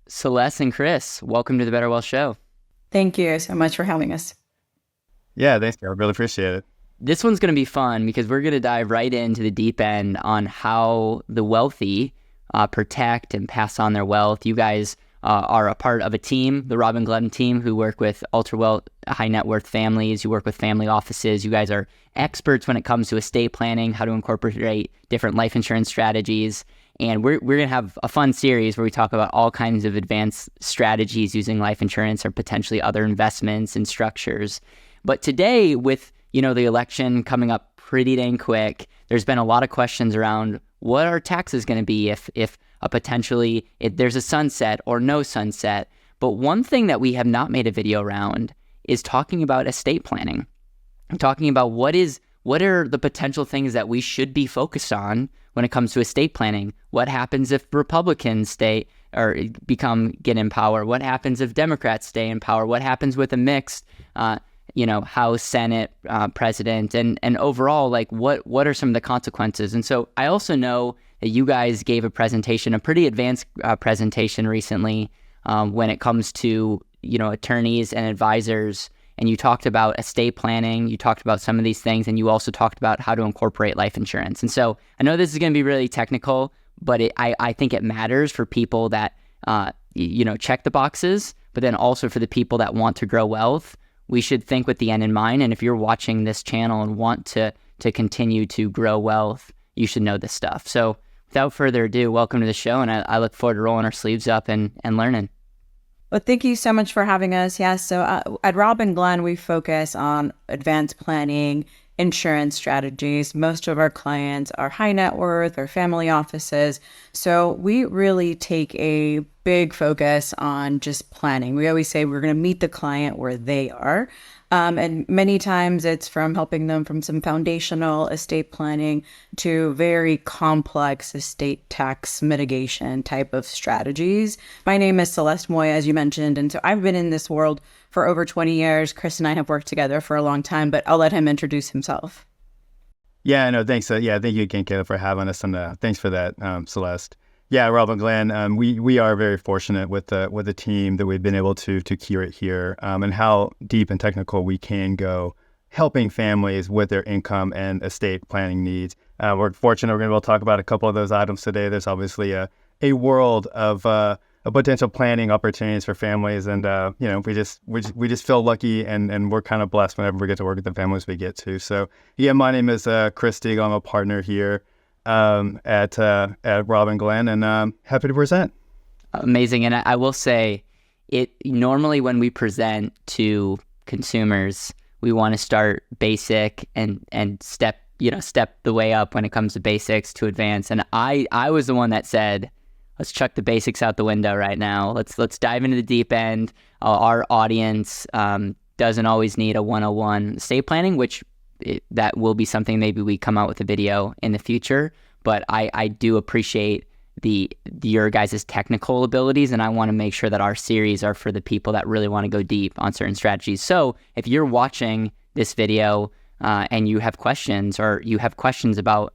Celeste and Chris, welcome to the BetterWealth show. Thank you so much for having us. Yeah, thanks. I really appreciate it. This one's going to be fun because we're going to dive right into the deep end on how the wealthy protect and pass on their wealth. You guys are a part of a team, the Rob and Glenn team, who work with ultra wealth, high net worth families. You work with family offices. You guys are experts when it comes to estate planning, how to incorporate different life insurance strategies. And we're going to have a fun series where we talk about all kinds of advanced strategies using life insurance or potentially other investments and structures. But today, with the election coming up pretty dang quick, there's been a lot of questions around what are taxes going to be if there's a sunset or no sunset. But one thing that we have not made a video around is talking about estate planning. I'm talking about what are the potential things that we should be focused on when it comes to estate planning. What happens if Republicans stay or get in power? What happens if Democrats stay in power? What happens with a mixed House, Senate, president, and overall, like what are some of the consequences? And so I also know that you guys gave a pretty advanced presentation recently when it comes to attorneys and advisors, and you talked about estate planning, you talked about some of these things, and you also talked about how to incorporate life insurance. And so I know this is going to be really technical, but I think it matters for people that check the boxes, but then also for the people that want to grow wealth. We should think with the end in mind. And if you're watching this channel and want to continue to grow wealth, you should know this stuff. So without further ado, welcome to the show. And I look forward to rolling our sleeves up and learning. Well, thank you so much for having us. Yeah, so at Rob and Glenn, we focus on advanced planning, insurance strategies. Most of our clients are high net worth or family offices. So we really take a big focus on just planning. We always say we're going to meet the client where they are. And many times it's from helping them from some foundational estate planning to very complex estate tax mitigation type of strategies. My name is Celeste Moya, as you mentioned, and so I've been in this world for over 20 years. Chris and I have worked together for a long time, but I'll let him introduce himself. Yeah, no, thanks. Thank you again, Caleb, for having us, and thanks for that, Celeste. Yeah, Rob and Glenn, we are very fortunate with the team that we've been able to curate here, and how deep and technical we can go helping families with their income and estate planning needs. We're fortunate we're going to be able to talk about a couple of those items today. There's obviously a world of potential planning opportunities for families, and we just feel lucky and we're kind of blessed whenever we get to work with the families we get to. So yeah, my name is Chris Stieg. I'm a partner here at Rob and Glenn, and happy to present. Amazing. And I will say, it normally when we present to consumers, we want to start basic and step the way up when it comes to basics to advance. And I was the one that said, let's chuck the basics out the window right now. Let's dive into the deep end. Our audience doesn't always need a 101 estate planning, which that will be something maybe we come out with a video in the future. But I do appreciate your guys' technical abilities, and I want to make sure that our series are for the people that really want to go deep on certain strategies. So if you're watching this video and you have questions, or you have questions about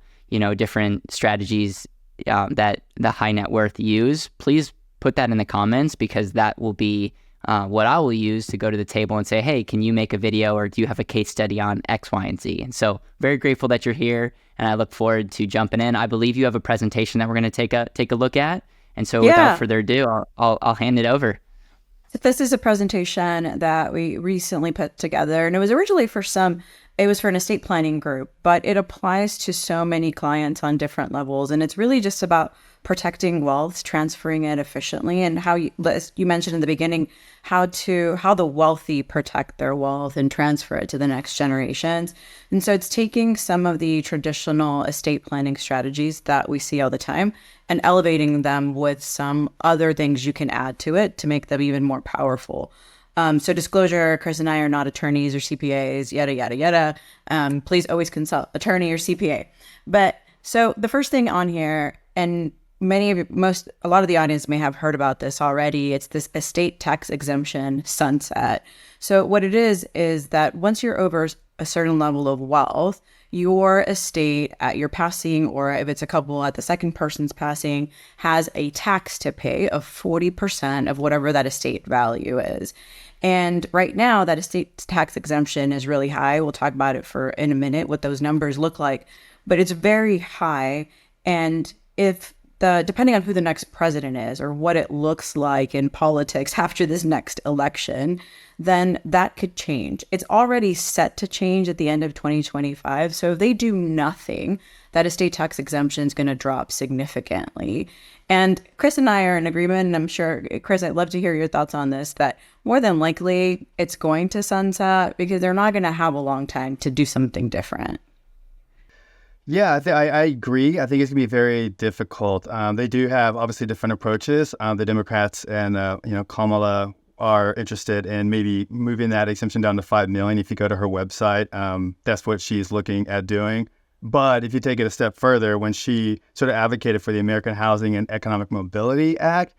different strategies that the high net worth use, please put that in the comments, because that will be what I will use to go to the table and say, hey, can you make a video, or do you have a case study on X, Y, and Z? And so very grateful that you're here, and I look forward to jumping in. I believe you have a presentation that we're going to take a look at. And so without further ado, I'll hand it over. This is a presentation that we recently put together, and it was originally for an estate planning group, but it applies to so many clients on different levels. And it's really just about protecting wealth, transferring it efficiently, and how as you mentioned in the beginning, how the wealthy protect their wealth and transfer it to the next generations. And so it's taking some of the traditional estate planning strategies that we see all the time and elevating them with some other things you can add to it to make them even more powerful. So disclosure, Chris and I are not attorneys or CPAs, yada, yada, yada. Please always consult attorney or CPA. But so the first thing on here, and a lot of the audience may have heard about this already, it's this estate tax exemption sunset. So what it is that once you're over a certain level of wealth, your estate at your passing, or if it's a couple at the second person's passing, has a tax to pay of 40% of whatever that estate value is. And right now, that estate tax exemption is really high. We'll talk about it in a minute, what those numbers look like, but it's very high. And if depending on who the next president is or what it looks like in politics after this next election, then that could change. It's already set to change at the end of 2025. So if they do nothing, that estate tax exemption is going to drop significantly. And Chris and I are in agreement, and I'm sure, Chris, I'd love to hear your thoughts on this, that more than likely it's going to sunset because they're not going to have a long time to do something different. Yeah, I agree. I think it's going to be very difficult. They do have obviously different approaches. The Democrats and Kamala are interested in maybe moving that exemption down to 5 million. If you go to her website, that's what she's looking at doing. But if you take it a step further, when she sort of advocated for the American Housing and Economic Mobility Act,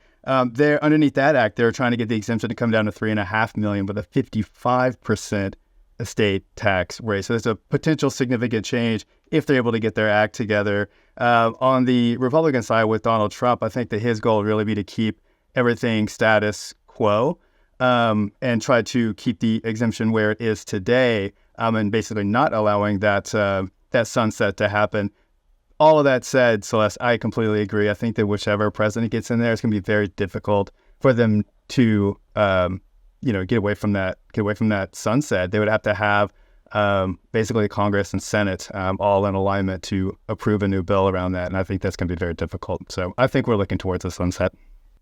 they're underneath that act, they're trying to get the exemption to come down to 3.5 million with a 55% estate tax rate. So there's a potential significant change if they're able to get their act together. On the Republican side with Donald Trump, I think that his goal would really be to keep everything status quo and try to keep the exemption where it is today and basically not allowing that sunset to happen. All of that said, Celeste, I completely agree. I think that whichever president gets in there, it's going to be very difficult for them to get away from that sunset. They would have to have basically Congress and Senate all in alignment to approve a new bill around that. And I think that's going to be very difficult. So I think we're looking towards a sunset.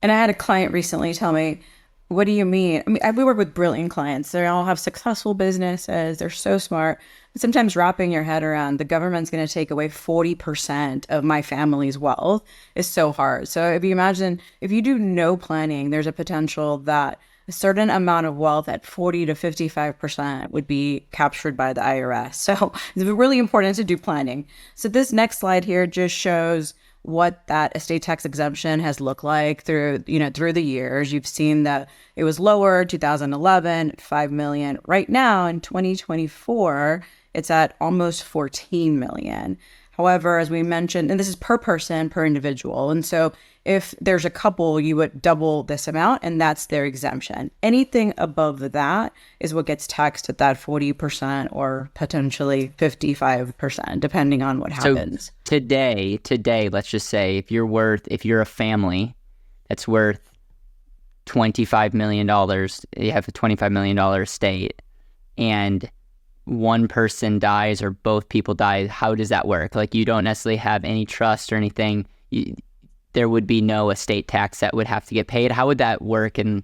And I had a client recently tell me, what do you mean? I mean, we work with brilliant clients. They all have successful businesses. They're so smart. But sometimes wrapping your head around the government's going to take away 40% of my family's wealth is so hard. So if you imagine, if you do no planning, there's a potential that a certain amount of wealth at 40 to 55% would be captured by the IRS. So it's really important to do planning. So this next slide here just shows what that estate tax exemption has looked like through the years. You've seen that it was lower, 2011, 5 million. Right now in 2024, it's at almost 14 million. However, as we mentioned, and this is per person, per individual. And so if there's a couple, you would double this amount, and that's their exemption. Anything above that is what gets taxed at that 40% or potentially 55%, depending on what happens. So today, let's just say if you're a family that's worth $25 million, you have a $25 million estate, and one person dies or both people die, how does that work? Like, you don't necessarily have any trust or anything. There would be no estate tax that would have to get paid. How would that work? And,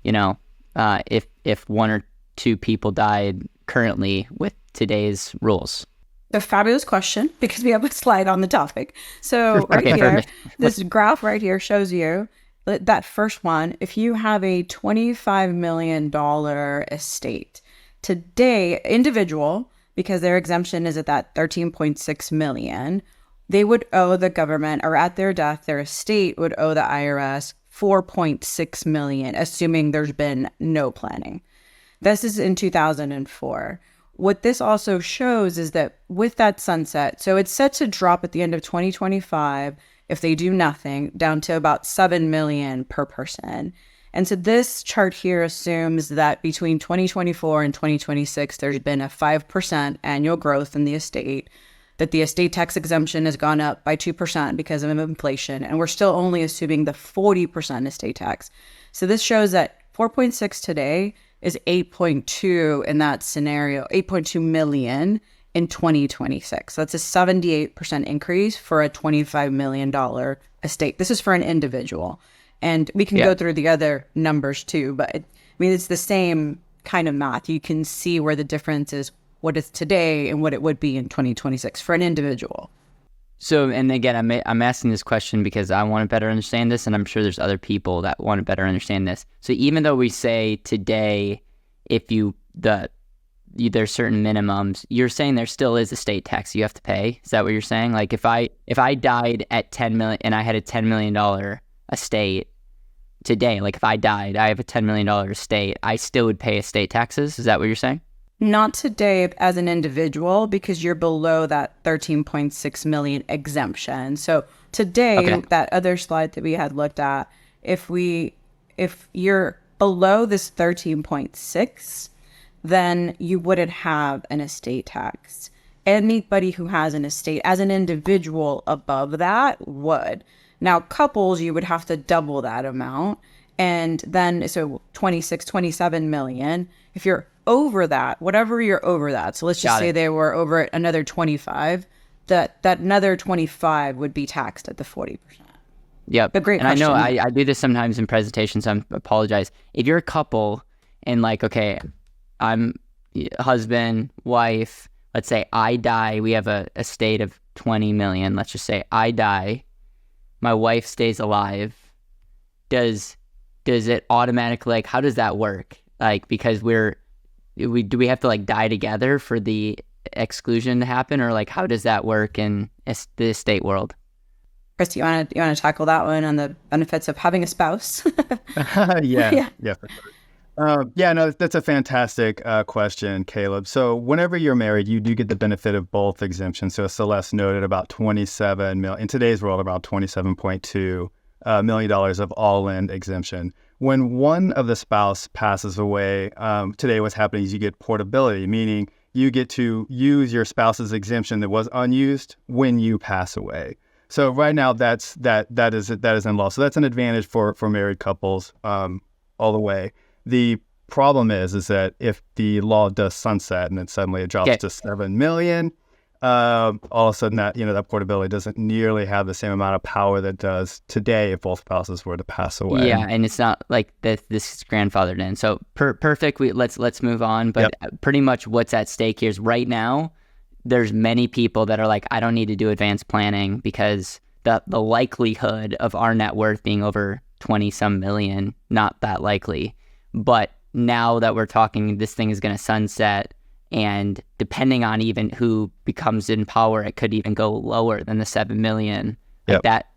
if one or two people died currently with today's rules? A fabulous question, because we have a slide on the topic. So right here, this graph right here shows you that first one. If you have a $25 million estate today, individual, because their exemption is at that 13.6 million, they would owe the government, or at their death, their estate would owe the IRS 4.6 million, assuming there's been no planning. This is in 2004. What this also shows is that with that sunset, so it's set to drop at the end of 2025 if they do nothing, down to about 7 million per person. And so this chart here assumes that between 2024 and 2026, there's been a 5% annual growth in the estate, that the estate tax exemption has gone up by 2% because of inflation, and we're still only assuming the 40% estate tax. So this shows that 4.6 today is 8.2 in that scenario, 8.2 million in 2026. That's a 78% increase for a $25 million estate. This is for an individual. And we can go through the other numbers too, but it's the same kind of math. You can see where the difference is, what it's today and what it would be in 2026 for an individual. So, and again, I'm asking this question because I want to better understand this, and I'm sure there's other people that want to better understand this. So even though we say today, if there's certain minimums, you're saying there still is a state tax you have to pay. Is that what you're saying? Like if I died at 10 million and I had a $10 million estate today, like if I died, I have a $10 million estate, I still would pay estate taxes. Is that what you're saying? Not today as an individual because you're below that 13.6 million exemption. So today, Okay. that other slide that we had looked at, if you're below this 13.6, then you wouldn't have an estate tax. Anybody who has an estate as an individual above that would. Now, couples, you would have to double that amount. And then, so 26, 27 million. If you're over that, whatever you're over that, so let's just Got say it. they were over it another 25, that another 25 would be taxed at the 40%. Yep. But great And I know question. I do this sometimes in presentations, so I apologize. If you're a couple and like, okay, I'm husband, wife, let's say I die, we have a estate of 20 million. Let's just say I die, my wife stays alive. Does it automatically, like, how does that work? Like, because do we have to like die together for the exclusion to happen, or like how does that work in the estate world? Chris, you want to tackle that one on the benefits of having a spouse? Yeah, yeah, for sure. Yeah, no, that's a fantastic question, Caleb. So whenever you're married, you do get the benefit of both exemptions. So Celeste noted about 27 million, in today's world, about $27.2 million of all-in exemption. When one of the spouse passes away, today what's happening is you get portability, meaning you get to use your spouse's exemption that was unused when you pass away. So right now that is in law. So that's an advantage for married couples all the way. The problem is that if the law does sunset and then suddenly it drops to 7 million, all of a sudden that portability doesn't nearly have the same amount of power that it does today if both spouses were to pass away. Yeah, and it's not like this is grandfathered in. So perfect. Let's move on. But pretty much what's at stake here is right now, there's many people that are like, I don't need to do advanced planning because the likelihood of our net worth being over 20 some million, not that likely. But now that we're talking, this thing is going to sunset, and depending on even who becomes in power, it could even go lower than the 7 million. Like that,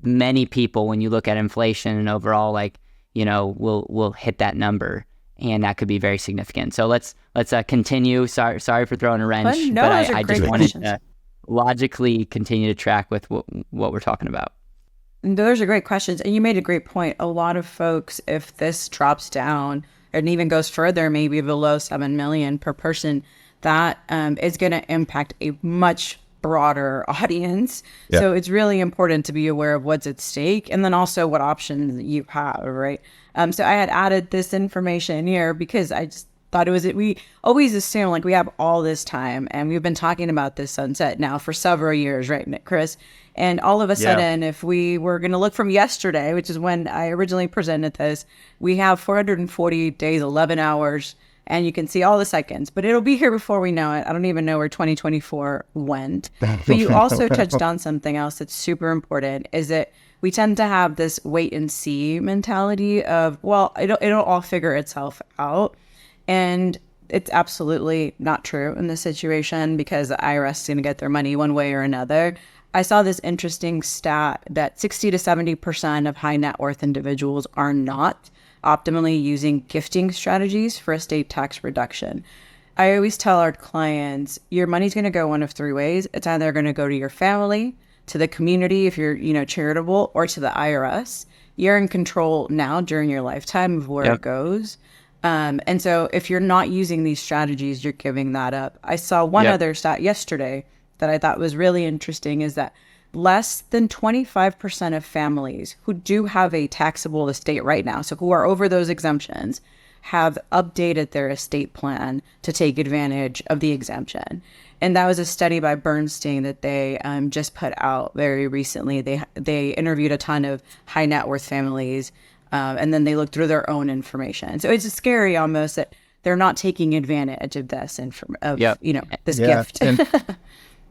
many people, when you look at inflation and overall, like, will hit that number, and that could be very significant. So let's continue. Sorry for throwing a wrench, but I just wanted to logically continue to track with what we're talking about. Those are great questions. And you made a great point. A lot of folks, if this drops down and even goes further, maybe below 7 million per person, that is going to impact a much broader audience. Yeah. So it's really important to be aware of what's at stake and then also what options you have, right? So I had added this information here because I just thought we always assume like we have all this time, and we've been talking about this sunset now for several years, right, Chris? And all of a sudden, if we were going to look from yesterday, which is when I originally presented this, we have 440 days, 11 hours, and you can see all the seconds, but it'll be here before we know it. I don't even know where 2024 went. But you also touched on something else that's super important, is that we tend to have this wait and see mentality of, well, it'll all figure itself out. And it's absolutely not true in this situation because the IRS is going to get their money one way or another. I saw this interesting stat that 60 to 70% of high net worth individuals are not optimally using gifting strategies for estate tax reduction. I always tell our clients, your money's going to go one of three ways. It's either going to go to your family, to the community if you're, charitable, or to the IRS. You're in control now during your lifetime of where it goes. And so if you're not using these strategies, you're giving that up. I saw one other stat yesterday that I thought was really interesting, is that less than 25% of families who do have a taxable estate right now, so who are over those exemptions, have updated their estate plan to take advantage of the exemption. And that was a study by Bernstein that they just put out very recently. They interviewed a ton of high net worth families, and then they looked through their own information. So it's scary almost that they're not taking advantage of this this gift. And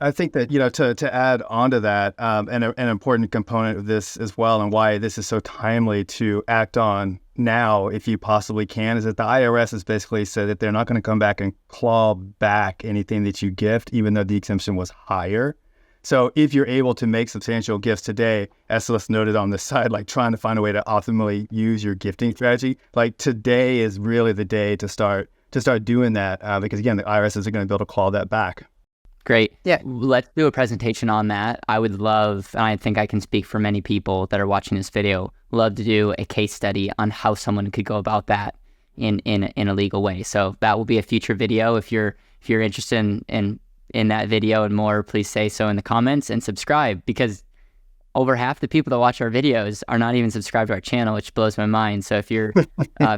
I think that, to add on to that, and an important component of this as well, and why this is so timely to act on now, if you possibly can, is that the IRS has basically said that they're not going to come back and claw back anything that you gift, even though the exemption was higher. So if you're able to make substantial gifts today, as Celeste noted on this side, like trying to find a way to optimally use your gifting strategy, like today is really the day to start to start doing that because again, the IRS isn't going to be able to claw that back. Great. Yeah. Let's do a presentation on that. I would love, and I think I can speak for many people that are watching this video, love to do a case study on how someone could go about that in a legal way. So that will be a future video. If you're interested in that video and more, please say so in the comments and subscribe, because over half the people that watch our videos are not even subscribed to our channel, which blows my mind. So if you're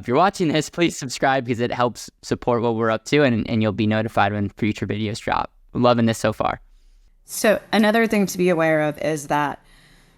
watching this, please subscribe, because it helps support what we're up to, and you'll be notified when future videos drop. I'm loving this so far. So another thing to be aware of is that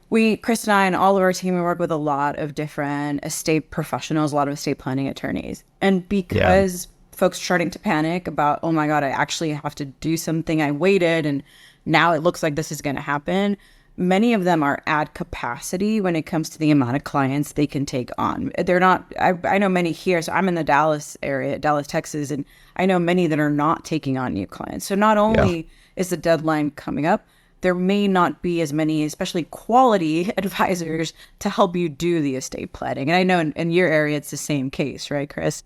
Chris and I and all of our team, we work with a lot of different estate professionals, a lot of estate planning attorneys. And because folks are starting to panic about, oh my God, I actually have to do something, I waited and now it looks like this is going to happen. Many of them are at capacity when it comes to the amount of clients they can take on. They're not, I know many here, so I'm in the Dallas area, Dallas, Texas, and I know many that are not taking on new clients. So not only is the deadline coming up, there may not be as many, especially quality advisors to help you do the estate planning. And I know in your area, it's the same case, right, Chris?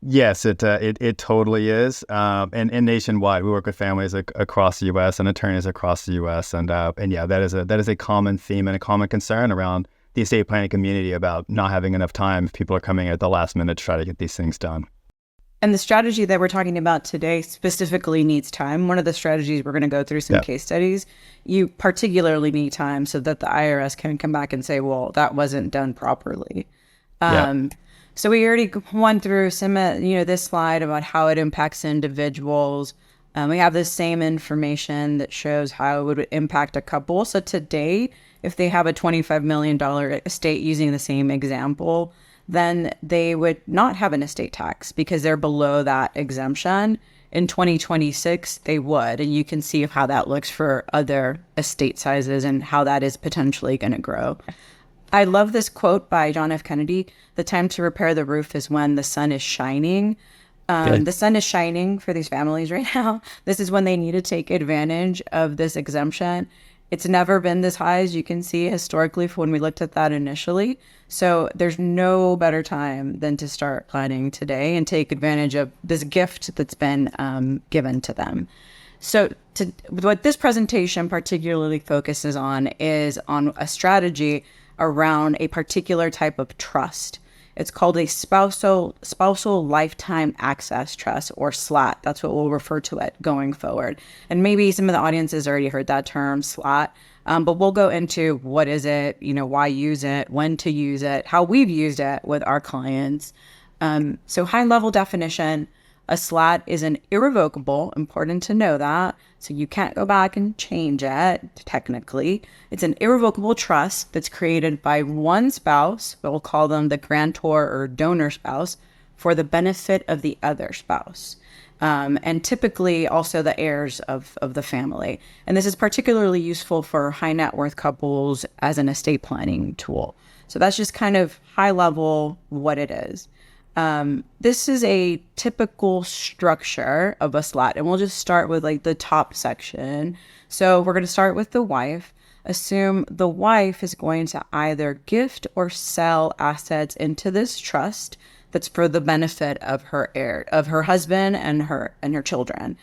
Yes, it totally is. And nationwide, we work with families across the U.S. and attorneys across the U.S. And yeah, that is a common theme and a common concern around the estate planning community about not having enough time if people are coming at the last minute to try to get these things done. And the strategy that we're talking about today specifically needs time. One of the strategies, we're going to go through some case studies. You particularly need time so that the IRS can come back and say, well, that wasn't done properly. So we already went through some, this slide about how it impacts individuals. We have the same information that shows how it would impact a couple. So today, if they have a $25 million estate, using the same example, then they would not have an estate tax because they're below that exemption. In 2026, they would. And you can see how that looks for other estate sizes and how that is potentially going to grow. I love this quote by John F. Kennedy: "The time to repair the roof is when the sun is shining." The sun is shining for these families right now. This is when they need to take advantage of this exemption. It's never been this high, as you can see historically when we looked at that initially. So there's no better time than to start planning today and take advantage of this gift that's been given to them. So what this presentation particularly focuses on is on a strategy around a particular type of trust. It's called a spousal lifetime access trust, or SLAT. That's what we'll refer to it going forward. And maybe some of the audience has already heard that term, SLAT. But we'll go into what is it, why use it, when to use it, how we've used it with our clients. So high level definition: a SLAT is an irrevocable, important to know that, so you can't go back and change it technically. It's an irrevocable trust that's created by one spouse, we'll call them the grantor or donor spouse, for the benefit of the other spouse. And typically also the heirs of the family. And this is particularly useful for high net worth couples as an estate planning tool. So that's just kind of high level what it is. This is a typical structure of a SLAT, and we'll just start with the top section. So we're going to start with the wife. Assume the wife is going to either gift or sell assets into this trust that's for the benefit of her husband and her children.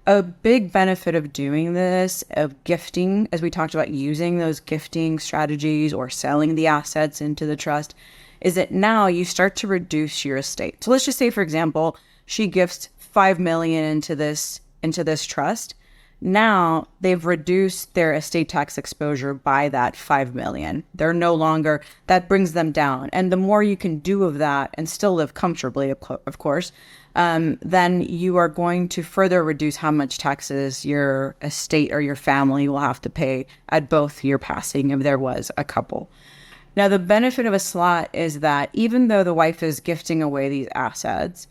A big benefit of doing this, of gifting, as we talked about, using those gifting strategies or selling the assets into the trust, is that now you start to reduce your estate. So let's just say, for example, she gifts $5 million into this trust. Now they've reduced their estate tax exposure by that $5 million. They're no longer, that brings them down. And the more you can do of that and still live comfortably, of course, then you are going to further reduce how much taxes your estate or your family will have to pay at both your passing if there was a couple. Now, the benefit of a SLAT is that even though the wife is gifting away these assets,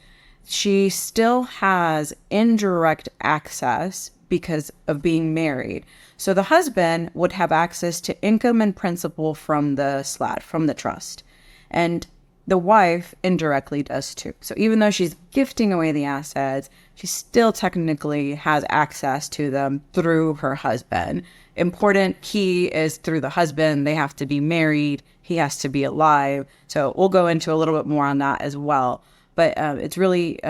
she still has indirect access because of being married. So the husband would have access to income and principal from the SLAT, from the trust. And the wife indirectly does too. So even though she's gifting away the assets, she still technically has access to them through her husband. Important key is through the husband. They have to be married. He has to be alive. So we'll go into a little bit more on that as well. But it's really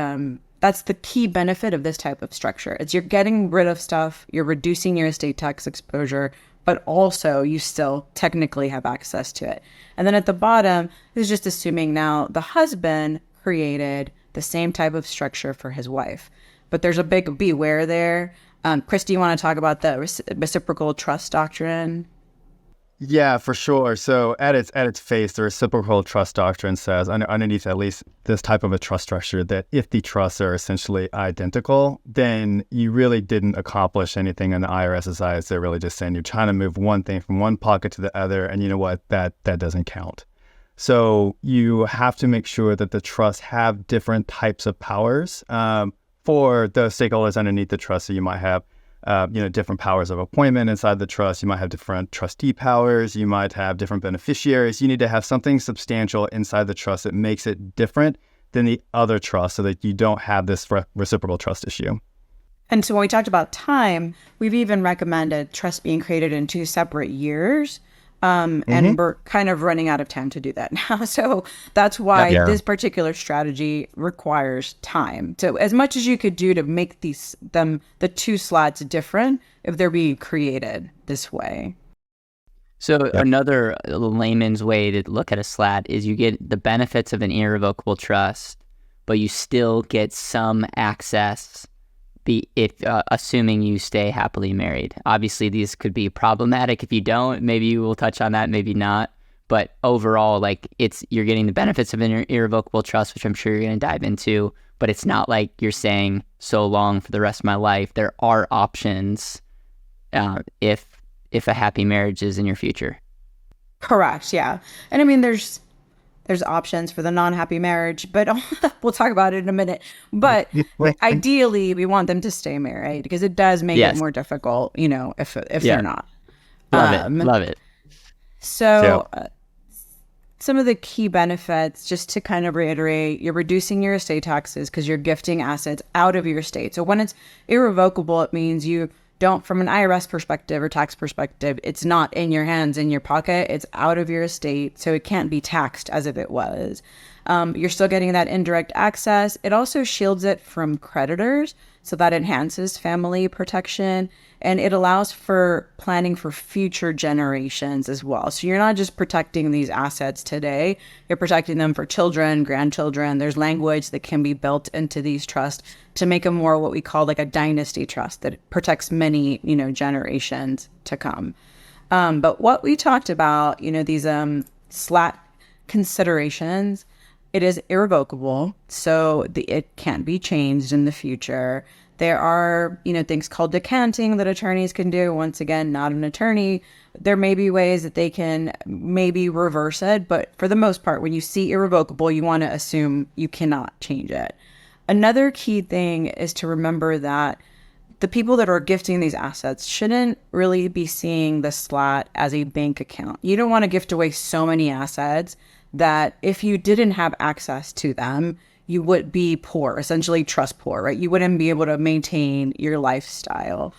That's the key benefit of this type of structure. It's you're getting rid of stuff, you're reducing your estate tax exposure, but also you still technically have access to it. And then at the bottom is just assuming now the husband created the same type of structure for his wife. But there's a big beware there. Chris, do you want to talk about the reciprocal trust doctrine? Yeah, for sure. So at its face, the reciprocal trust doctrine says underneath at least this type of a trust structure that if the trusts are essentially identical, then you really didn't accomplish anything in the IRS's eyes. They're really just saying you're trying to move one thing from one pocket to the other, and you know what? That doesn't count. So you have to make sure that the trusts have different types of powers for the stakeholders underneath the trust. So you might have different powers of appointment inside the trust. You might have different trustee powers. You might have different beneficiaries. You need to have something substantial inside the trust that makes it different than the other trust so that you don't have this reciprocal trust issue. And so when we talked about time, we've even recommended trust being created in 2 separate years. And we're kind of running out of time to do that now. So that's why this particular strategy requires time. So as much as you could do to make the 2 slots different, if they're being created this way. So another layman's way to look at a SLAT is you get the benefits of an irrevocable trust, but you still get some access assuming you stay happily married. Obviously, these could be problematic if you don't. Maybe we'll touch on that, maybe not. But overall, you're getting the benefits of an irrevocable trust, which I'm sure you're going to dive into. But it's not like you're saying so long for the rest of my life. There are options if a happy marriage is in your future. Correct. Yeah, and I mean there's options for the non-happy marriage, but we'll talk about it in a minute. But ideally, we want them to stay married because it does make it more difficult, if they're not. Love it. So some of the key benefits, just to kind of reiterate, you're reducing your estate taxes because you're gifting assets out of your estate. So when it's irrevocable, it means you don't, from an IRS perspective or tax perspective, it's not in your hands, in your pocket. It's out of your estate, so it can't be taxed as if it was. You're still getting that indirect access. It also shields it from creditors, so that enhances family protection, and it allows for planning for future generations as well. So you're not just protecting these assets today, you're protecting them for children, grandchildren. There's language that can be built into these trusts to make them more what we call like a dynasty trust that protects many, generations to come. But what we talked about, these SLAT considerations, it is irrevocable, so it can't be changed in the future. There are, things called decanting that attorneys can do. Once again, not an attorney. There may be ways that they can maybe reverse it, but for the most part, when you see irrevocable, you want to assume you cannot change it. Another key thing is to remember that the people that are gifting these assets shouldn't really be seeing the SLAT as a bank account. You don't want to gift away so many assets that if you didn't have access to them, you would be poor, essentially trust poor, right? You wouldn't be able to maintain your lifestyle.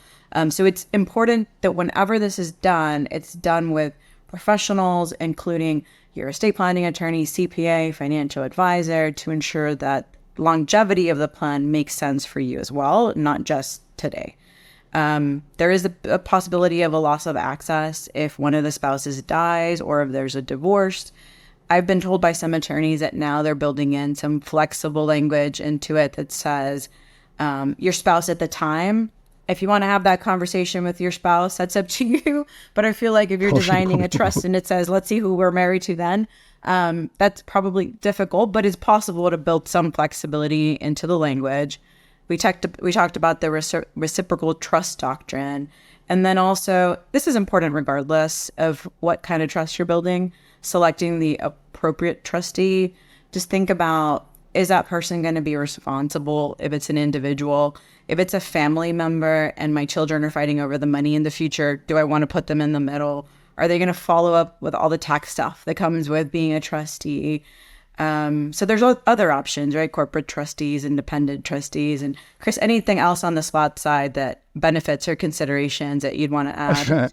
So it's important that whenever this is done, it's done with professionals, including your estate planning attorney, CPA, financial advisor, to ensure that longevity of the plan makes sense for you as well, not just today. There is a possibility of a loss of access if one of the spouses dies or if there's a divorce. I've been told by some attorneys that now they're building in some flexible language into it that says your spouse at the time. If you want to have that conversation with your spouse, that's up to you. But I feel like if you're designing a trust and it says, let's see who we're married to then, that's probably difficult, but it's possible to build some flexibility into the language. We talked about the reciprocal trust doctrine. And then also, this is important regardless of what kind of trust you're building, selecting the appropriate trustee. Just think about, is that person going to be responsible if it's an individual? If it's a family member and my children are fighting over the money in the future, do I want to put them in the middle? Are they going to follow up with all the tax stuff that comes with being a trustee? So there's other options, right? Corporate trustees, independent trustees. And Chris, anything else on the SLAT side that benefits or considerations that you'd want to add?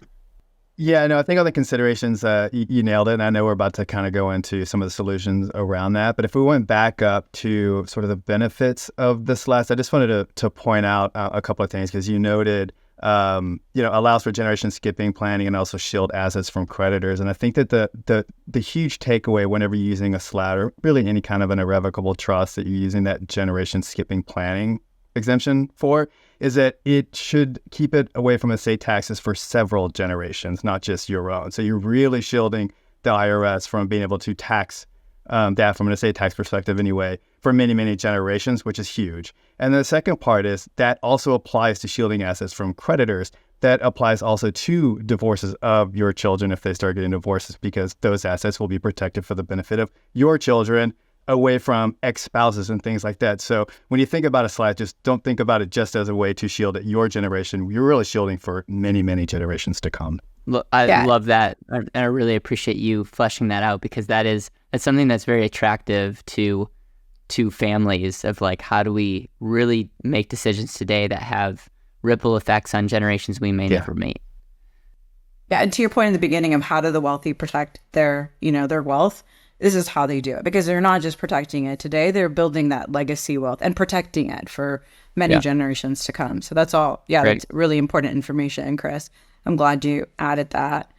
Yeah, no, I think on the considerations, you nailed it. And I know we're about to kind of go into some of the solutions around that. But if we went back up to sort of the benefits of the SLATs, I just wanted to point out a couple of things because you noted, allows for generation skipping planning and also shield assets from creditors. And I think that the huge takeaway whenever you're using a SLAT or really any kind of an irrevocable trust that you're using that generation skipping planning exemption for is that it should keep it away from estate taxes for several generations, not just your own. So you're really shielding the IRS from being able to tax that from an estate tax perspective anyway for many, many generations, which is huge. And the second part is that also applies to shielding assets from creditors. That applies also to divorces of your children if they start getting divorces, because those assets will be protected for the benefit of your children away from ex-spouses and things like that. So when you think about a SLAT, just don't think about it just as a way to shield your generation. You're really shielding for many, many generations to come. I love that. And I really appreciate you fleshing that out, because that's something that's very attractive to families of like, how do we really make decisions today that have ripple effects on generations we may never meet? Yeah, and to your point in the beginning of how do the wealthy protect their wealth, this is how they do it, because they're not just protecting it today, they're building that legacy wealth and protecting it for many generations to come. So that's all. Yeah, Great. That's really important information, Chris. I'm glad you added that.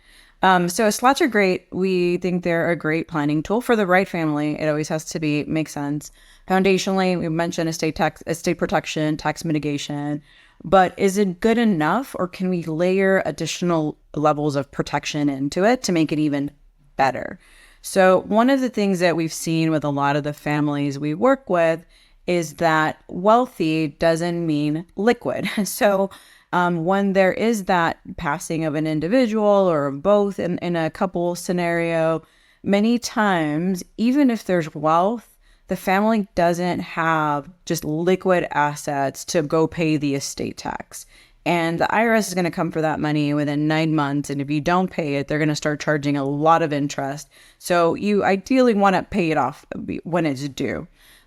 So SLATs are great. We think they're a great planning tool for the right family. It always has to make sense. Foundationally, we mentioned estate protection, tax mitigation, but is it good enough, or can we layer additional levels of protection into it to make it even better? So one of the things that we've seen with a lot of the families we work with is that wealthy doesn't mean liquid. So when there is that passing of an individual or both in a couple scenario, many times, even if there's wealth, the family doesn't have just liquid assets to go pay the estate tax. And the IRS is going to come for that money within 9 months. And if you don't pay it, they're going to start charging a lot of interest. So you ideally want to pay it off when it's due.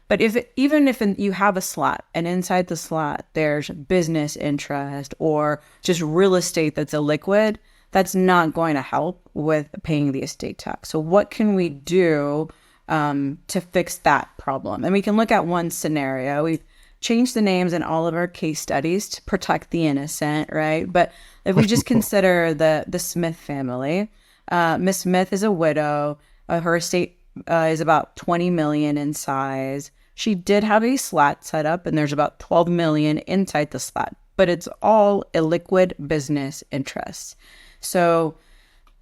But even if you have a SLAT and inside the SLAT, there's business interest or just real estate that's illiquid, that's not going to help with paying the estate tax. So what can we do to fix that problem? And we can look at one scenario. We've changed the names in all of our case studies to protect the innocent, right? But if we just consider the Smith family, Miss Smith is a widow. Her estate is about $20 million in size. She did have a SLAT set up, and there's about $12 million inside the SLAT, but it's all illiquid business interests. So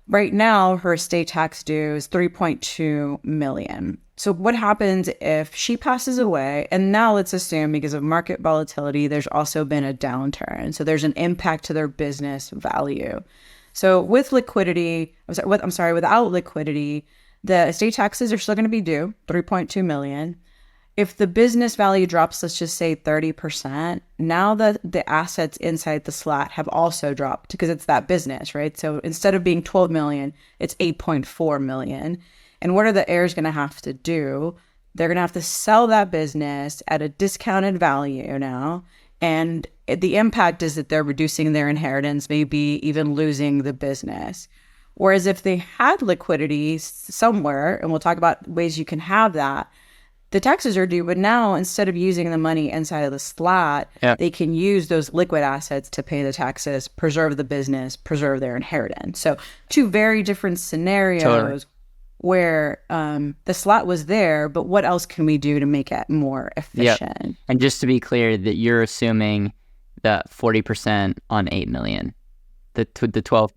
right now, her estate tax due is $3.2 million. So what happens if she passes away? And now let's assume because of market volatility, there's also been a downturn. So there's an impact to their business value. So with liquidity, without liquidity, the estate taxes are still going to be due, $3.2 million. If the business value drops, let's just say 30%, now the assets inside the SLAT have also dropped because it's that business, right? So instead of being 12 million, it's 8.4 million. And what are the heirs going to have to do? They're going to have to sell that business at a discounted value now. And the impact is that they're reducing their inheritance, maybe even losing the business. Whereas if they had liquidity somewhere, and we'll talk about ways you can have that, the taxes are due, but now instead of using the money inside of the SLAT, they can use those liquid assets to pay the taxes, preserve the business, preserve their inheritance. So two very different scenarios where the SLAT was there, but what else can we do to make it more efficient? Yep. And just to be clear, that you're assuming that 40% on 8 million, the 12,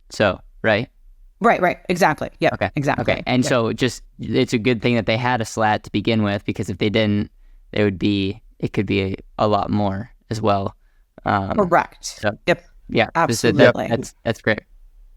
so, right? Right. Exactly. Yeah. Okay. Exactly. Okay. And so it's a good thing that they had a SLAT to begin with, because if they didn't, it could be a lot more as well. Correct. So, yep. Yeah. Absolutely. That's great.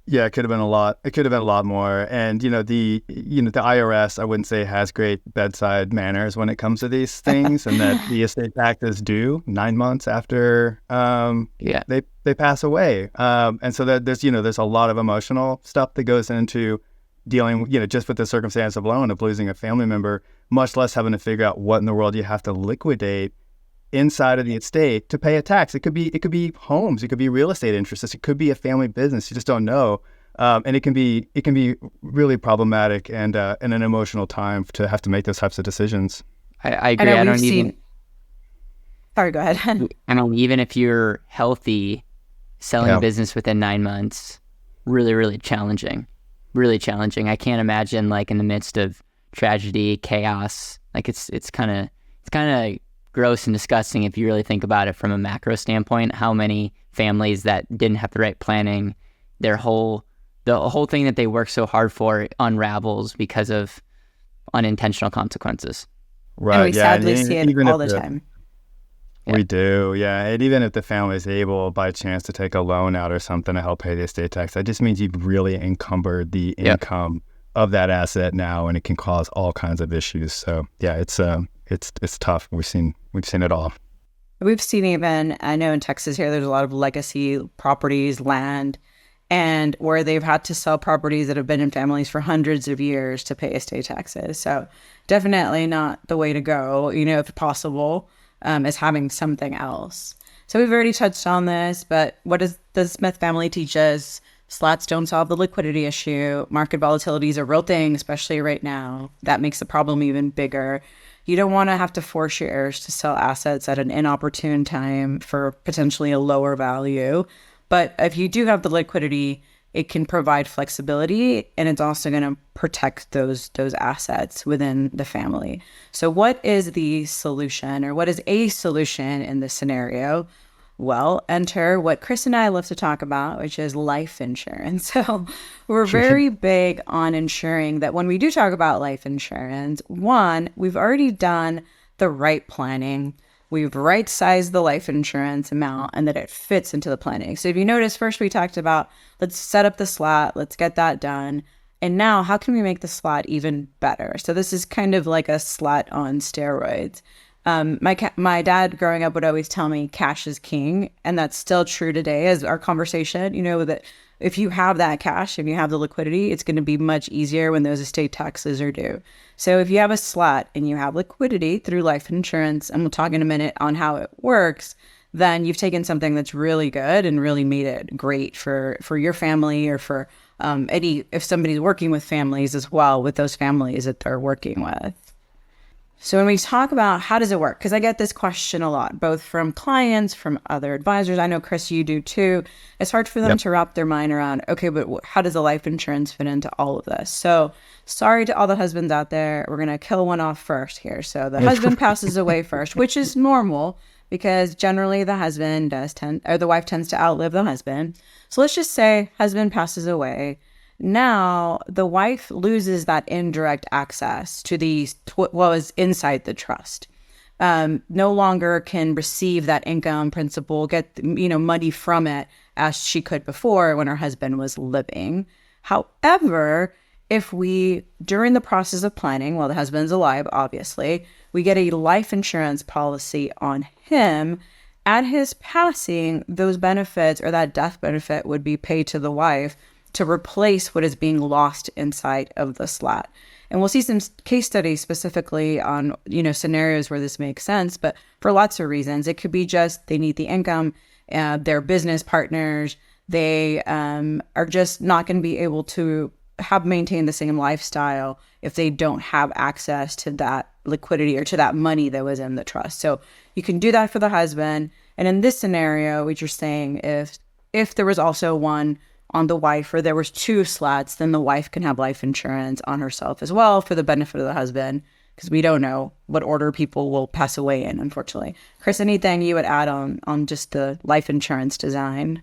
Yeah, it could have been a lot. It could have been a lot more. And the IRS, I wouldn't say has great bedside manners when it comes to these things, and that the estate tax is due 9 months after they pass away. And so that there's a lot of emotional stuff that goes into dealing, just with the circumstance alone of losing a family member, much less having to figure out what in the world you have to liquidate inside of the estate to pay a tax. It could be homes, it could be real estate interests, it could be a family business. You just don't know. And it can be really problematic and an emotional time to have to make those types of decisions. I I agree. know I we've don't seen. even. Sorry, go ahead. I mean, even if you're healthy, selling a Yeah. business within 9 months, really, really challenging. Really challenging. I can't imagine like in the midst of tragedy, chaos. Like it's kind of gross and disgusting if you really think about it from a macro standpoint. How many families that didn't have the right planning, the whole thing that they worked so hard for unravels because of unintentional consequences. And we Right. Yeah. And sadly see it even all if the time. Yeah. we do, yeah. And even if the family is able by chance to take a loan out or something to help pay the estate tax, that just means you've really encumbered the Yep. income of that asset now, and it can cause all kinds of issues. So yeah, it's tough. We've seen it all. We've seen even, I know in Texas here, there's a lot of legacy properties, land, and where they've had to sell properties that have been in families for hundreds of years to pay estate taxes. So definitely not the way to go, if possible, is having something else. So we've already touched on this, but what does the Smith family teach us? SLATs don't solve the liquidity issue. Market volatility is a real thing, especially right now. That makes the problem even bigger. You don't want to have to force your heirs to sell assets at an inopportune time for potentially a lower value. But if you do have the liquidity, it can provide flexibility, and it's also going to protect those assets within the family. So what is the solution, or what is a solution in this scenario? Well, enter what Chris and I love to talk about, which is life insurance. So we're very big on ensuring that when we do talk about life insurance, one, we've already done the right planning. We've right-sized the life insurance amount and that it fits into the planning. So if you notice, first we talked about, let's set up the SLAT, let's get that done. And now how can we make the SLAT even better? So this is kind of like a SLAT on steroids. My dad growing up would always tell me cash is king, and that's still true today as our conversation, that if you have that cash, if you have the liquidity, it's going to be much easier when those estate taxes are due. So if you have a SLAT and you have liquidity through life insurance, and we'll talk in a minute on how it works, then you've taken something that's really good and really made it great for your family, or for if somebody's working with families as well, with those families that they're working with. So when we talk about how does it work, because I get this question a lot, both from clients, from other advisors. I know, Chris, you do too. It's hard for them to wrap their mind around, okay, but how does the life insurance fit into all of this? So sorry to all the husbands out there. We're going to kill one off first here. So the husband passes away first, which is normal because generally the wife tends to outlive the husband. So let's just say husband passes away. Now, the wife loses that indirect access to what was inside the trust. No longer can receive that income, principal, get money from it as she could before when her husband was living. However, if we, during the process of planning, while the husband's alive, obviously, we get a life insurance policy on him, at his passing, those benefits, or that death benefit, would be paid to the wife to replace what is being lost inside of the SLAT. And we'll see some case studies specifically on, scenarios where this makes sense, but for lots of reasons. It could be just they need the income, they're business partners, they are just not going to be able to maintain the same lifestyle if they don't have access to that liquidity or to that money that was in the trust. So you can do that for the husband. And in this scenario, what you're saying, if there was also one on the wife, or there was two SLATs, then the wife can have life insurance on herself as well for the benefit of the husband, because we don't know what order people will pass away in, unfortunately. Chris, anything you would add on just the life insurance design?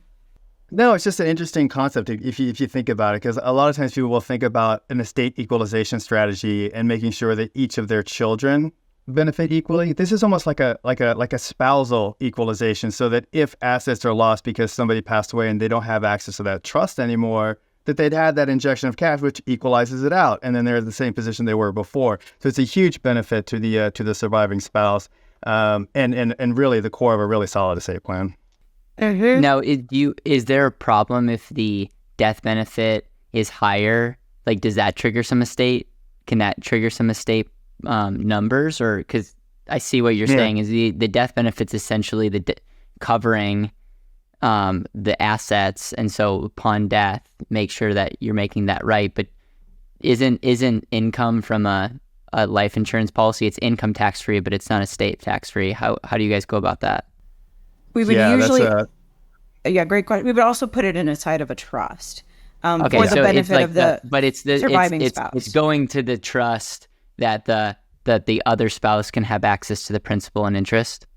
No, it's just an interesting concept if you think about it, because a lot of times people will think about an estate equalization strategy and making sure that each of their children benefit equally. This is almost like a spousal equalization, so that if assets are lost because somebody passed away and they don't have access to that trust anymore, that they'd had that injection of cash, which equalizes it out, and then they're in the same position they were before. So it's a huge benefit to the surviving spouse, and really the core of a really solid estate plan. Mm-hmm. Now, is there a problem if the death benefit is higher? Like, does that trigger some estate? Can that trigger some estate numbers? Or because I see what you're saying is the death benefit's essentially covering the assets, and so upon death, make sure that you're making that right. But isn't income from a life insurance policy? It's income tax free, but it's not estate tax free. How do you guys go about that? We would usually, great question. We would also put it inside of a trust for the benefit of the surviving spouse. It's going to the trust that the other spouse can have access to the principal and interest.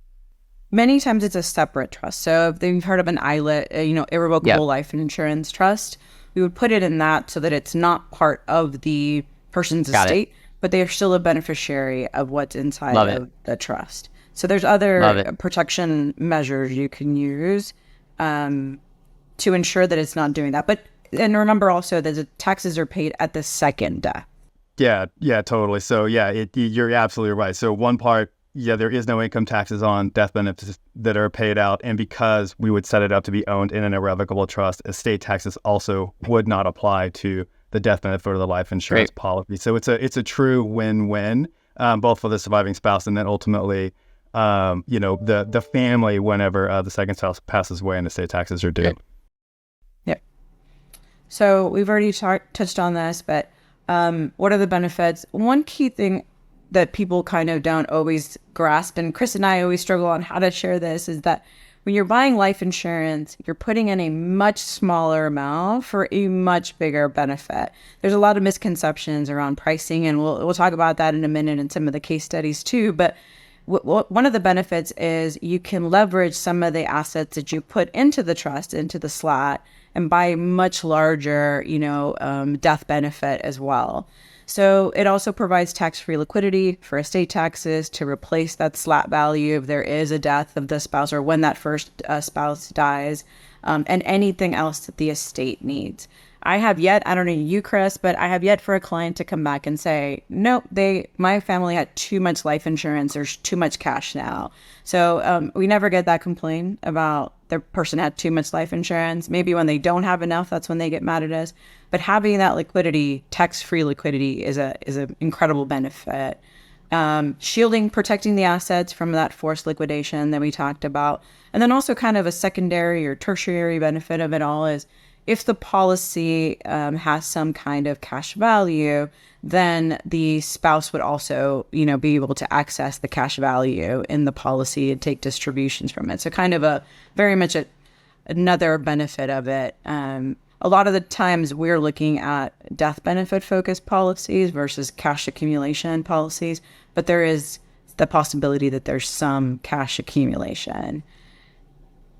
Many times it's a separate trust. So if you've heard of an ILIT, irrevocable life insurance trust, we would put it in that so that it's not part of the person's estate, but they are still a beneficiary of what's inside of the trust. So there's other protection measures you can use to ensure that it's not doing that. And remember also that the taxes are paid at the second death. Yeah, totally. So you're absolutely right. So one part, there is no income taxes on death benefits that are paid out. And because we would set it up to be owned in an irrevocable trust, estate taxes also would not apply to the death benefit or the life insurance policy. So it's a true win-win, both for the surviving spouse and then ultimately, the family whenever the second spouse passes away and estate taxes are due. Yep. So we've already touched on this, but what are the benefits? One key thing that people kind of don't always grasp, and Chris and I always struggle on how to share this, is that when you're buying life insurance, you're putting in a much smaller amount for a much bigger benefit. There's a lot of misconceptions around pricing, and we'll talk about that in a minute in some of the case studies too. But one of the benefits is you can leverage some of the assets that you put into the trust, into the SLAT, and buy a much larger, death benefit as well. So it also provides tax-free liquidity for estate taxes to replace that SLAT value if there is a death of the spouse or when that first spouse dies, and anything else that the estate needs. I don't know you, Chris, but I have yet for a client to come back and say, nope, my family had too much life insurance. There's too much cash now. So we never get that complaint about the person had too much life insurance. Maybe when they don't have enough, that's when they get mad at us. But having that liquidity, tax-free liquidity, is an incredible benefit. Shielding, protecting the assets from that forced liquidation that we talked about. And then also kind of a secondary or tertiary benefit of it all is if the policy has some kind of cash value, then the spouse would also, be able to access the cash value in the policy and take distributions from it. So kind of very much another benefit of it. A lot of the times we're looking at death benefit focused policies versus cash accumulation policies, but there is the possibility that there's some cash accumulation.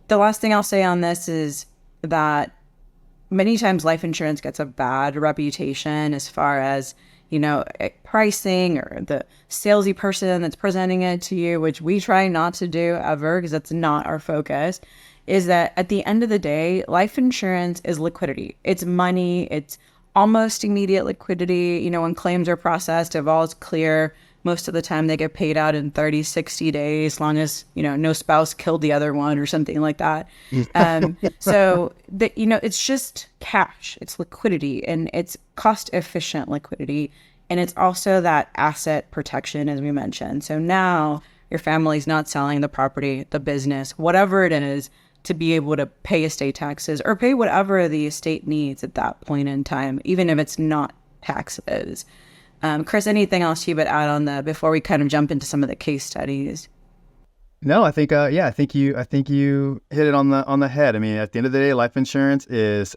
The last thing I'll say on this is that many times life insurance gets a bad reputation as far as, pricing or the salesy person that's presenting it to you, which we try not to do ever because that's not our focus, is that at the end of the day, life insurance is liquidity. It's money. It's almost immediate liquidity. When claims are processed, if all is clear, most of the time they get paid out in 30, 60 days, as long as, no spouse killed the other one or something like that. So, it's just cash. It's liquidity, and it's cost-efficient liquidity. And it's also that asset protection, as we mentioned. So now your family's not selling the property, the business, whatever it is, to be able to pay estate taxes or pay whatever the estate needs at that point in time, even if it's not taxes. Chris, anything else you would add on before we kind of jump into some of the case studies? No, I think I think you hit it on the head. I mean, at the end of the day, life insurance is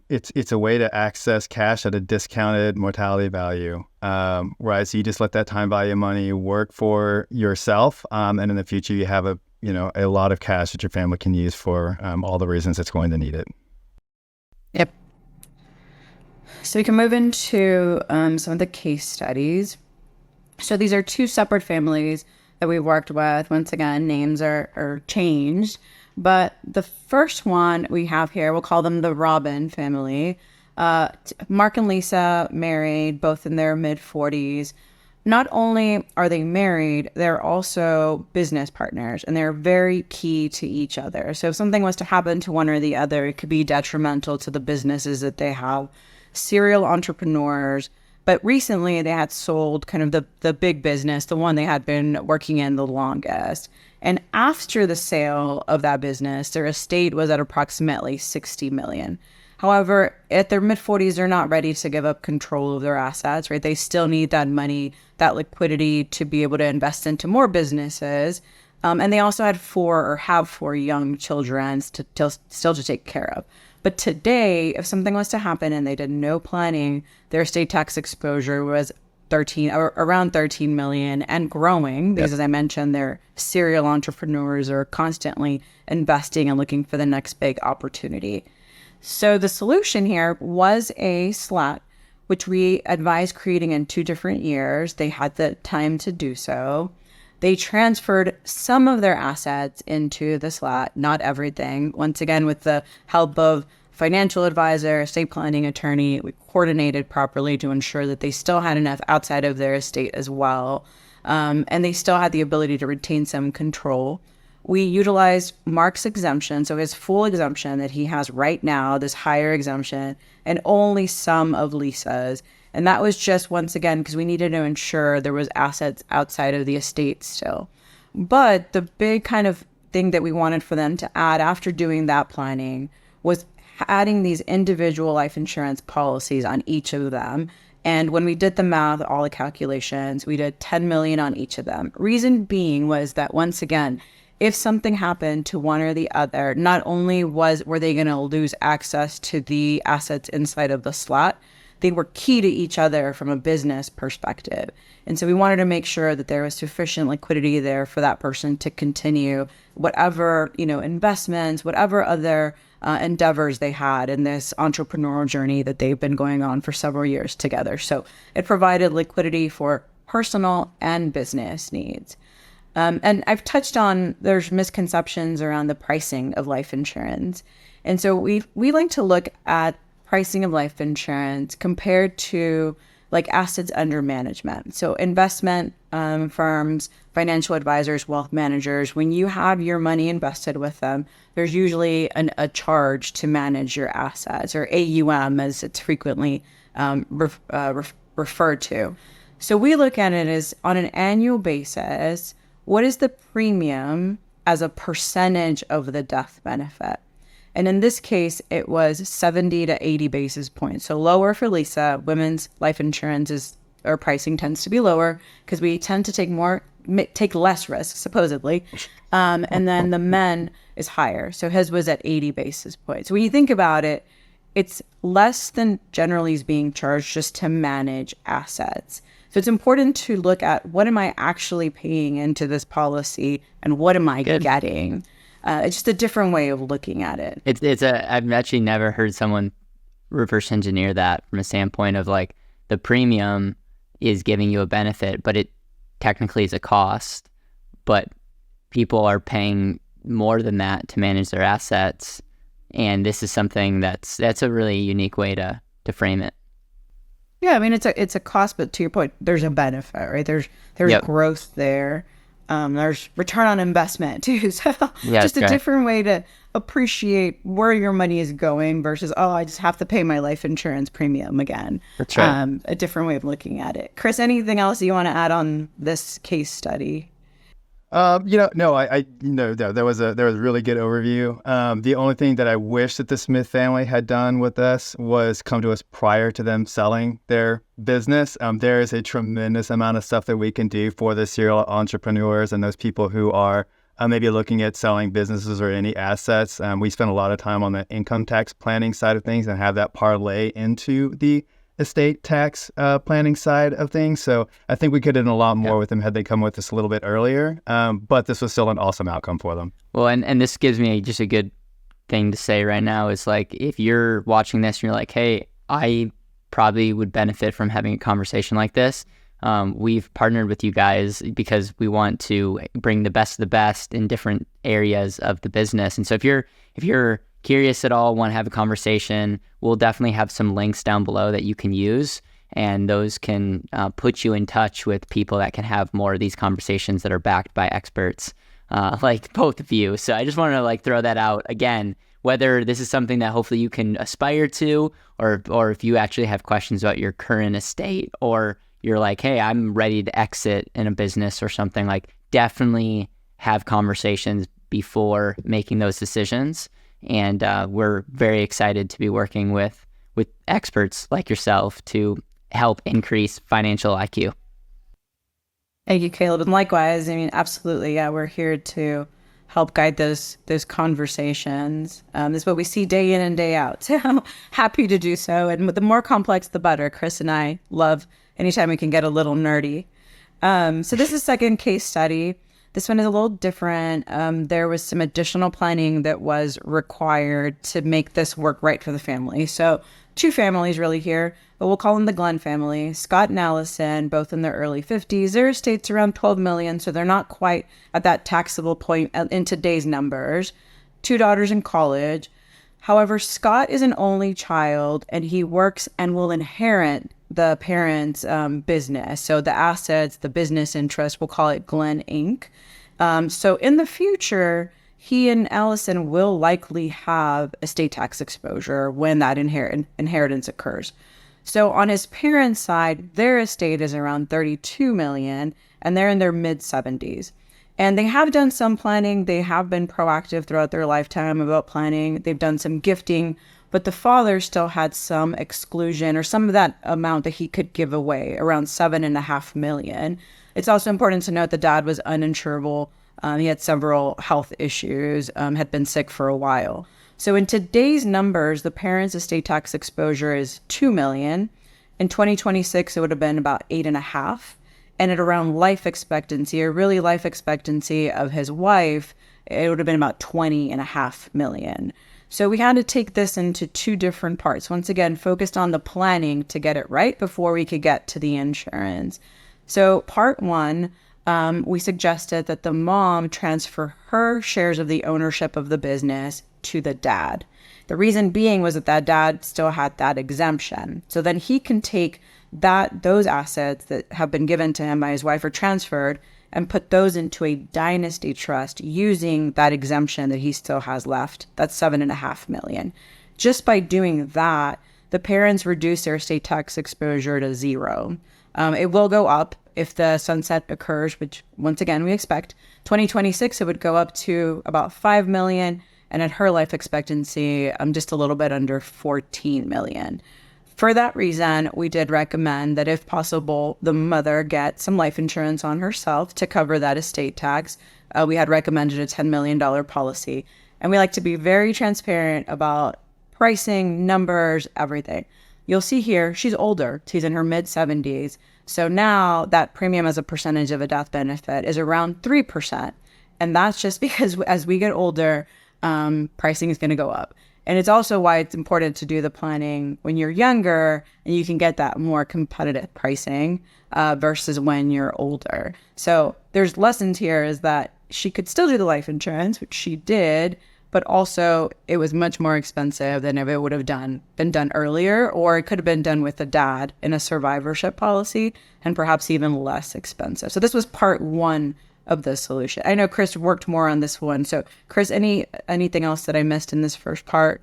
it's a way to access cash at a discounted mortality value, right? So you just let that time value of money work for yourself, and in the future you have a lot of cash that your family can use for all the reasons it's going to need it. Yep. So we can move into some of the case studies. So these are two separate families that we worked with. Once again, names are changed. But the first one we have here, we'll call them the Robin family. Mark and Lisa married, both in their mid-40s. Not only are they married, they're also business partners, and they're very key to each other. So if something was to happen to one or the other, it could be detrimental to the businesses that they have. Serial entrepreneurs, But recently they had sold kind of the big business, the one they had been working in the longest. And after the sale of that business, their estate was at approximately 60 million. However, at their mid 40s, they're not ready to give up control of their assets, right? They still need that money, that liquidity to be able to invest into more businesses. And they also had have four young children still to take care of. But today, if something was to happen and they did no planning, their estate tax exposure was around 13 million and growing because, as I mentioned, they're serial entrepreneurs or constantly investing and looking for the next big opportunity. So the solution here was a SLAT, which we advised creating in 2 different years. They had the time to do so. They transferred some of their assets into the SLAT, not everything. Once again, with the help of financial advisor, estate planning attorney, we coordinated properly to ensure that they still had enough outside of their estate as well. And they still had the ability to retain some control. We utilized Mark's exemption, so his full exemption that he has right now, this higher exemption, and only some of Lisa's. And that was just, once again, because we needed to ensure there was assets outside of the estate still. But the big kind of thing that we wanted for them to add after doing that planning was adding these individual life insurance policies on each of them. And when we did the math, all the calculations, we did 10 million on each of them. Reason being was that, once again, if something happened to one or the other, not only were they going to lose access to the assets inside of the SLAT, they were key to each other from a business perspective. And so we wanted to make sure that there was sufficient liquidity there for that person to continue whatever, investments, whatever other endeavors they had in this entrepreneurial journey that they've been going on for several years together. So it provided liquidity for personal and business needs. And I've touched on there's misconceptions around the pricing of life insurance. And so we like to look at pricing of life insurance compared to like assets under management. So investment firms, financial advisors, wealth managers, when you have your money invested with them, there's usually a charge to manage your assets, or AUM as it's frequently referred to. So we look at it as on an annual basis, what is the premium as a percentage of the death benefit? And in this case, it was 70 to 80 basis points. So lower for Lisa. Women's life insurance or pricing tends to be lower because we tend to take less risk, supposedly. And then the men is higher. So his was at 80 basis points. When you think about it, it's less than generally is being charged just to manage assets. So it's important to look at what am I actually paying into this policy and what am I getting? It's just a different way of looking at it. I've actually never heard someone reverse engineer that from a standpoint of like the premium is giving you a benefit, but it technically is a cost, but people are paying more than that to manage their assets. And this is something that's a really unique way to frame it. Yeah, I mean, it's a cost, but to your point, there's a benefit, right? There's growth there. There's return on investment too. So just a different way to appreciate where your money is going versus, I just have to pay my life insurance premium again. That's right. A different way of looking at it. Chris, anything else you want to add on this case study? No, there was a really good overview. The only thing that I wish that the Smith family had done with us was come to us prior to them selling their business. There is a tremendous amount of stuff that we can do for the serial entrepreneurs and those people who are maybe looking at selling businesses or any assets. We spend a lot of time on the income tax planning side of things and have that parlay into the estate tax planning side of things. So I think we could have done a lot more with them had they come with us a little bit earlier. But this was still an awesome outcome for them. Well, and this gives me just a good thing to say right now is like, if you're watching this and you're like, hey, I probably would benefit from having a conversation like this. We've partnered with you guys because we want to bring the best of the best in different areas of the business. And so if you're curious at all, want to have a conversation, we'll definitely have some links down below that you can use, and those can put you in touch with people that can have more of these conversations that are backed by experts like both of you. So I just wanted to throw that out again. whether this is something that hopefully you can aspire to, or if you actually have questions about your current estate, or you're like, hey, I'm ready to exit in a business or something, like definitely have conversations before making those decisions. And we're very excited to be working with experts like yourself to help increase financial IQ. Thank you, Caleb. And likewise, I mean, absolutely. Yeah, we're here to help guide those conversations. This is what we see day in and day out. So happy to do so. And the more complex, the better. Chris and I love anytime we can get a little nerdy. So this is second case study. This one is a little different. There was some additional planning that was required to make this work right for the family. So two families really here, but we'll call them the Glenn family. Scott and Allison, both in their early 50s. Their estate's around $12 million, so they're not quite at that taxable point in today's numbers. Two daughters in college. However, Scott is an only child, and he works and will inherit the parents' business. So the assets, the business interest, we'll call it Glenn Inc. So in the future, he and Allison will likely have estate tax exposure when that inheritance occurs. So on his parents' side, their estate is around $32 million, and they're in their mid-70s. And they have done some planning. They have been proactive throughout their lifetime about planning. They've done some gifting, but the father still had some exclusion or some of that amount that he could give away, around $7.5 million. It's also important to note the dad was uninsurable. He had several health issues, had been sick for a while. So in today's numbers, the parents' estate tax exposure is $2 million. In 2026, it would have been about $8.5 million. And at around life expectancy, or really life expectancy of his wife, it would have been about $20.5 million. So we had to take this into two different parts. Once again, focused on the planning to get it right before we could get to the insurance. So part one, we suggested that the mom transfer her shares of the ownership of the business to the dad. The reason being was that dad still had that exemption. So then he can take those assets that have been given to him by his wife or transferred and put those into a dynasty trust using that exemption that he still has left. That's $7.5 million. Just by doing that, the parents reduce their estate tax exposure to zero. It will go up if the sunset occurs, which once again we expect. 2026, it would go up to about $5 million, and at her life expectancy, just a little bit under $14 million. For that reason, we did recommend that if possible, the mother get some life insurance on herself to cover that estate tax. We had recommended a $10 million policy. And we like to be very transparent about pricing, numbers, everything. You'll see here, she's older. She's in her mid-70s. So now that premium as a percentage of a death benefit is around 3%. And that's just because as we get older, pricing is going to go up. And it's also why it's important to do the planning when you're younger and you can get that more competitive pricing versus when you're older. So there's lessons here is that she could still do the life insurance, which she did, but also it was much more expensive than if it would have been done earlier, or it could have been done with a dad in a survivorship policy and perhaps even less expensive. So this was part one of the solution. I know Chris worked more on this one. So Chris, anything else that I missed in this first part?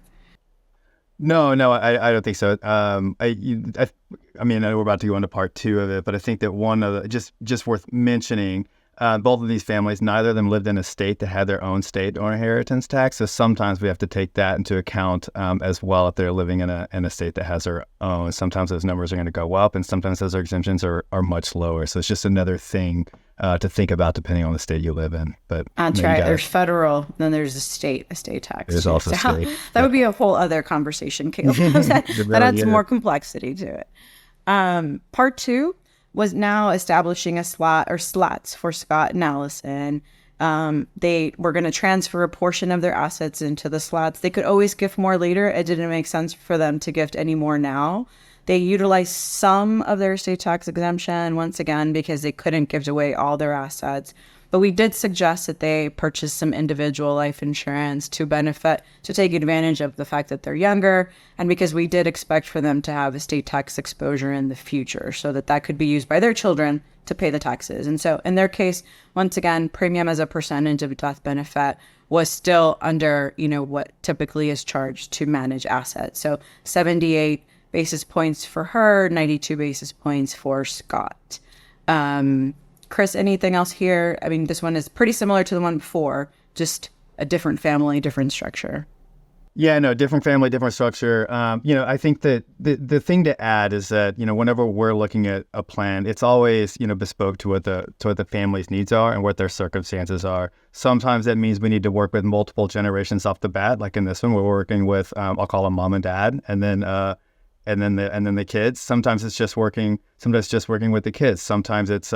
No, I don't think so. I mean, I know we're about to go into part two of it, but I think that one of the, just worth mentioning, both of these families, neither of them lived in a state that had their own state or inheritance tax. So sometimes we have to take that into account as well if they're living in a state that has their own. Sometimes those numbers are going to go up, and sometimes those exemptions are much lower. So it's just another thing to think about depending on the state you live in. But that's right. There's federal, then there's estate tax. There's also state. That would be a whole other conversation, Caleb. that adds more complexity to it. Part two was now establishing a SLAT or SLATs for Scott and Allison. They were going to transfer a portion of their assets into the SLATs. They could always gift more later. It didn't make sense for them to gift any more now. They utilized some of their estate tax exemption, once again, because they couldn't give away all their assets. But we did suggest that they purchase some individual life insurance to take advantage of the fact that they're younger, and because we did expect for them to have estate tax exposure in the future, so that could be used by their children to pay the taxes. And so in their case, once again, premium as a percentage of death benefit was still under, what typically is charged to manage assets. So 78 basis points for her, 92 basis points for Scott. Chris, anything else here? I mean, this one is pretty similar to the one before, just a different family, different structure. Yeah, no, different family, different structure. I think that the thing to add is that, whenever we're looking at a plan, it's always, bespoke to what the family's needs are and what their circumstances are. Sometimes that means we need to work with multiple generations off the bat. Like in this one, we're working with, I'll call them mom and dad, and then the kids. Sometimes it's just working with the kids. Sometimes it's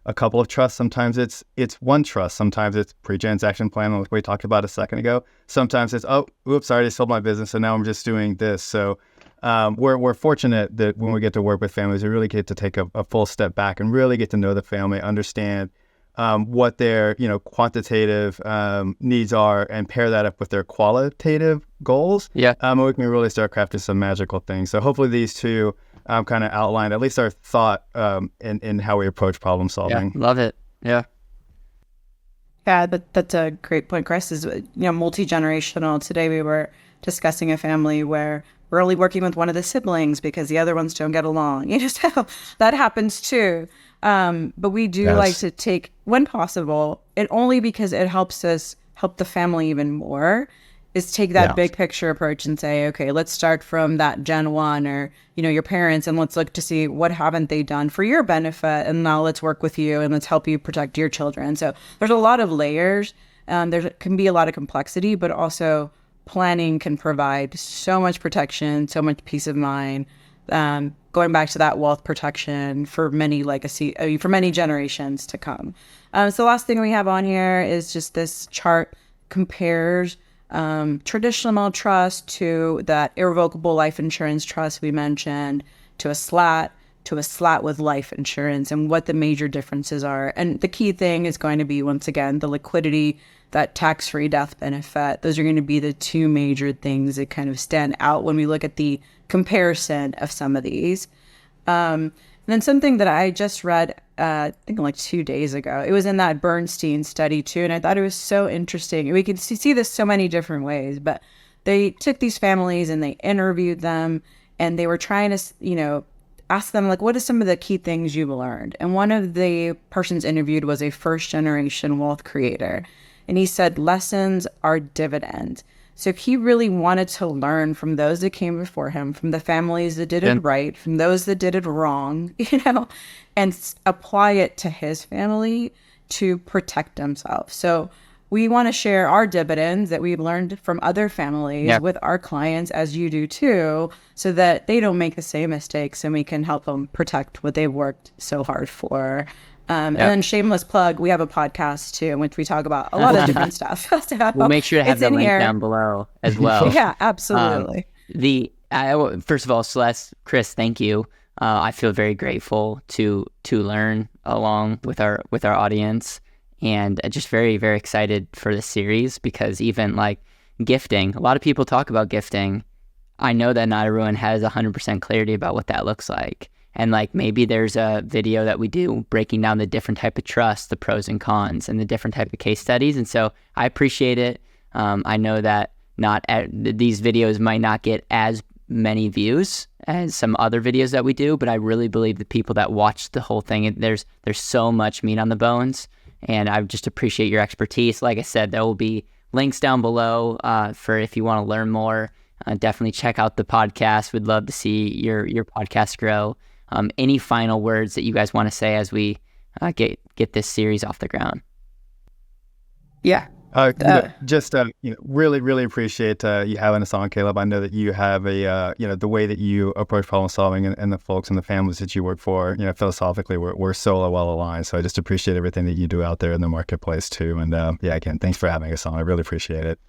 a couple of trusts. Sometimes it's one trust. Sometimes it's pre-transaction plan, like we talked about a second ago. Sometimes it's, oh, oops, I already sold my business, and now I'm just doing this. So we're fortunate that when we get to work with families, we really get to take a full step back and really get to know the family, understand what their quantitative needs are, and pair that up with their qualitative goals. Yeah. We can really start crafting some magical things. So hopefully these two kind of outlined at least our thought in how we approach problem solving. Yeah, love it. Yeah. Yeah, that's a great point, Chris. Is multi-generational. Today we were discussing a family where we're only working with one of the siblings because the other ones don't get along. So that happens too. But we do like to take, when possible, it only because it helps us help the family even more, is take that big picture approach and say, okay, let's start from that Gen 1 or, your parents, and let's look to see what haven't they done for your benefit. And now let's work with you and let's help you protect your children. So there's a lot of layers. There can be a lot of complexity, but also planning can provide so much protection, so much peace of mind. Going back to that wealth protection for many for many generations to come. So the last thing we have on here is just this chart compares traditional trust to that irrevocable life insurance trust we mentioned, to a SLAT with life insurance, and what the major differences are. And the key thing is going to be, once again, the liquidity, that tax-free death benefit. Those are going to be the two major things that kind of stand out when we look at the comparison of some of these. And then something that I just read, I think like 2 days ago, it was in that Bernstein study too, and I thought it was so interesting. We can see this so many different ways, but they took these families and they interviewed them, and they were trying to, ask them, like, what are some of the key things you've learned? And one of the persons interviewed was a first-generation wealth creator, and he said lessons are dividends. So he really wanted to learn from those that came before him, from the families that did it right, from those that did it wrong, and apply it to his family to protect themselves. So we want to share our dividends that we've learned from other families with our clients, as you do too, so that they don't make the same mistakes and we can help them protect what they've worked so hard for. And then shameless plug, we have a podcast too, in which we talk about a lot of different stuff. So we'll make sure to have the link down below as well. Yeah, absolutely. First of all, Celeste, Chris, thank you. I feel very grateful to learn along with our audience, and just very, very excited for the series, because even like gifting, a lot of people talk about gifting. I know that not everyone has 100% clarity about what that looks like. And like maybe there's a video that we do breaking down the different type of trust, the pros and cons, and the different type of case studies. And so I appreciate it. I know that these videos might not get as many views as some other videos that we do, but I really believe the people that watch the whole thing, there's so much meat on the bones, and I just appreciate your expertise. Like I said, there will be links down below for if you want to learn more. Definitely check out the podcast. We'd love to see your podcast grow. Any final words that you guys want to say as we get this series off the ground? Yeah. Really, really appreciate you having us on, Caleb. I know that you have the way that you approach problem solving and the folks and the families that you work for, philosophically, we're so well aligned. So I just appreciate everything that you do out there in the marketplace too. And again, thanks for having us on. I really appreciate it.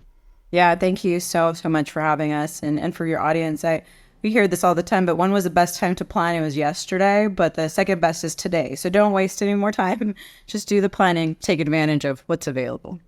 Yeah, thank you so much for having us, and for your audience. We hear this all the time, but when was the best time to plan? It was yesterday, but the second best is today. So don't waste any more time. Just do the planning. Take advantage of what's available.